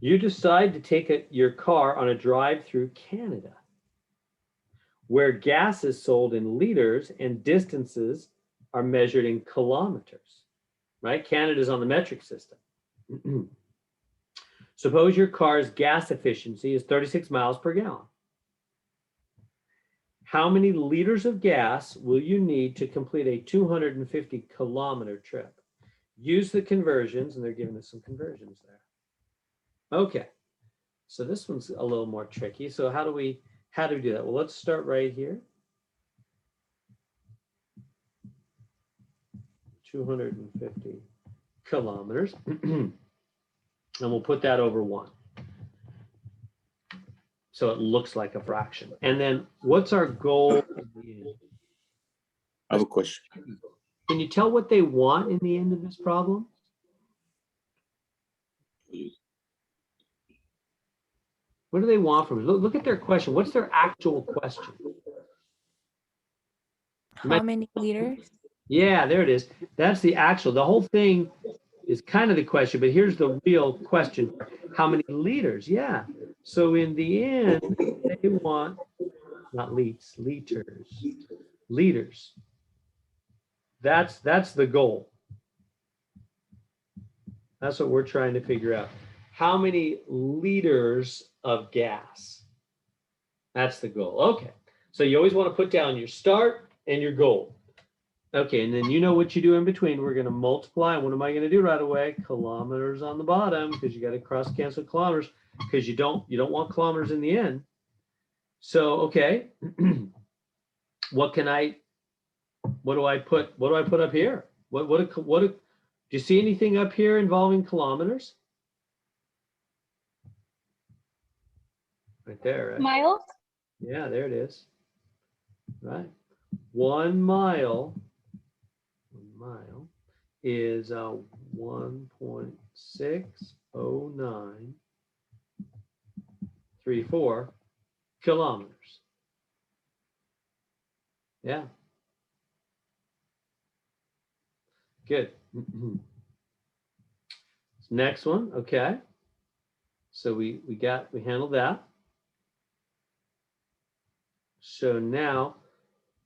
You decide to take your car on a drive through Canada, where gas is sold in liters and distances are measured in kilometers, right? Canada's on the metric system. Suppose your car's gas efficiency is 36 miles per gallon. How many liters of gas will you need to complete a 250-kilometer trip? Use the conversions, and they're giving us some conversions there. Okay, so this one's a little more tricky. So how do we do that? Well, let's start right here. 250 kilometers, and we'll put that over 1. So it looks like a fraction. And then what's our goal in the end? I have a question. Can you tell what they want in the end of this problem? What do they want from us? Look at their question. What's their actual question? How many liters? Yeah, there it is. That's the actual. The whole thing is kind of the question, but here's the real question. How many liters? Yeah. So in the end, they want, not liters, liters. That's the goal. That's what we're trying to figure out. How many liters of gas? That's the goal. Okay. So you always want to put down your start and your goal. Okay, and then you know what you do in between. We're going to multiply. And what am I going to do right away? Kilometers on the bottom, because you got to cross cancel kilometers, because you don't want kilometers in the end. So, okay. What do I put up here? Do you see anything up here involving kilometers? Right there, right? Miles? Yeah, there it is. Right. 1 mile is 1.60934 kilometers. Yeah. Good. Next one. Okay. So we handled that. So now,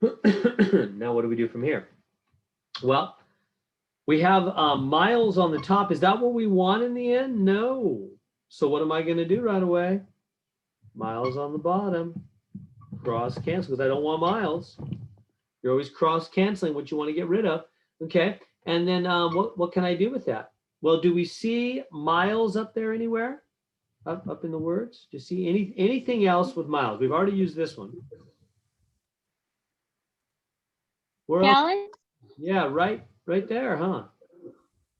now what do we do from here? Well, we have miles on the top. Is that what we want in the end? No. So what am I going to do right away? Miles on the bottom. Cross cancel, because I don't want miles. You're always cross canceling what you want to get rid of. Okay. And then what can I do with that? Well, do we see miles up there anywhere? Up in the words? Do you see anything else with miles? We've already used this one. Where else? Gallon? Yeah, right there, huh?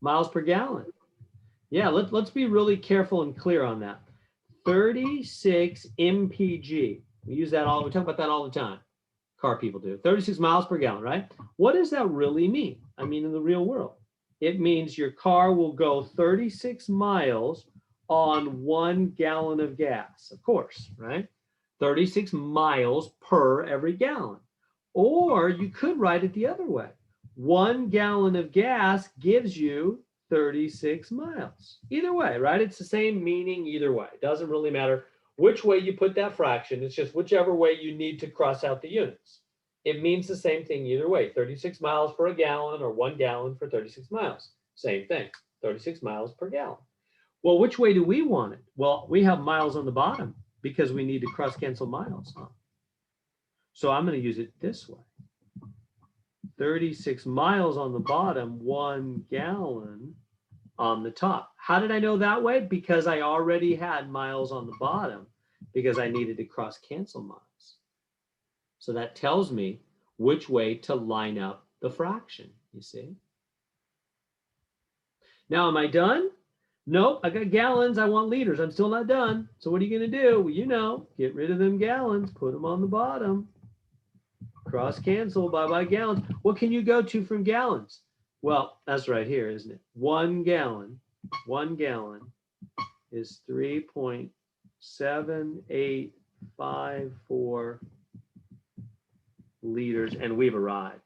Miles per gallon. Yeah, let's be really careful and clear on that. 36 mpg. We use that we talk about that all the time. Car people do. 36 miles per gallon, right? What does that really mean? I mean, in the real world, it means your car will go 36 miles on 1 gallon of gas, of course, right? 36 miles per every gallon. Or you could write it the other way. 1 gallon of gas gives you 36 miles. Either way, right? It's the same meaning either way. It doesn't really matter which way you put that fraction. It's just whichever way you need to cross out the units. It means the same thing either way. 36 miles for a gallon or 1 gallon for 36 miles. Same thing, 36 miles per gallon. Well, which way do we want it? Well, we have miles on the bottom because we need to cross cancel miles. Huh? So I'm going to use it this way. 36 miles on the bottom, 1 gallon on the top. How did I know that way? Because I already had miles on the bottom because I needed to cross cancel miles. So that tells me which way to line up the fraction, you see? Now, am I done? Nope, I got gallons, I want liters. I'm still not done. So what are you going to do? Well, you know, get rid of them gallons, put them on the bottom. Cross cancel, bye-bye gallons. What can you go to from gallons? Well, that's right here, isn't it? 1 gallon is 3.7854 liters, and we've arrived,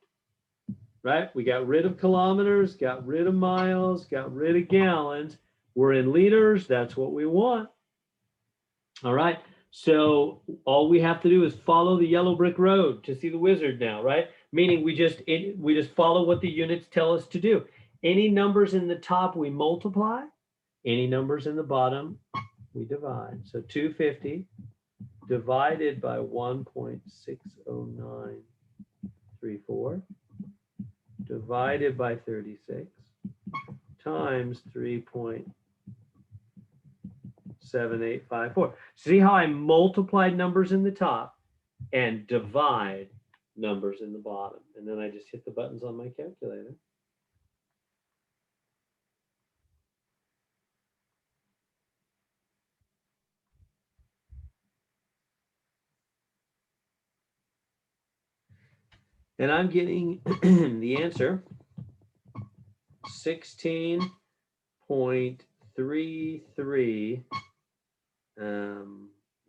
right? We got rid of kilometers, got rid of miles, got rid of gallons. We're in liters. That's what we want. All right. So all we have to do is follow the yellow brick road to see the wizard now, right? Meaning we just follow what the units tell us to do. Any numbers in the top we multiply. Any numbers in the bottom we divide. So 250 divided by 1.60934 divided by 36 times 3.7854. See how I multiplied numbers in the top and divide numbers in the bottom. And then I just hit the buttons on my calculator. And I'm getting the answer 16.33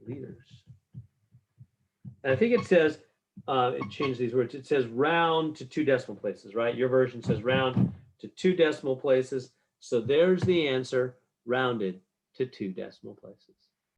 liters. And I think it says, it changed these words. It says round to 2 decimal places, right? Your version says round to 2 decimal places. So there's the answer, rounded to 2 decimal places.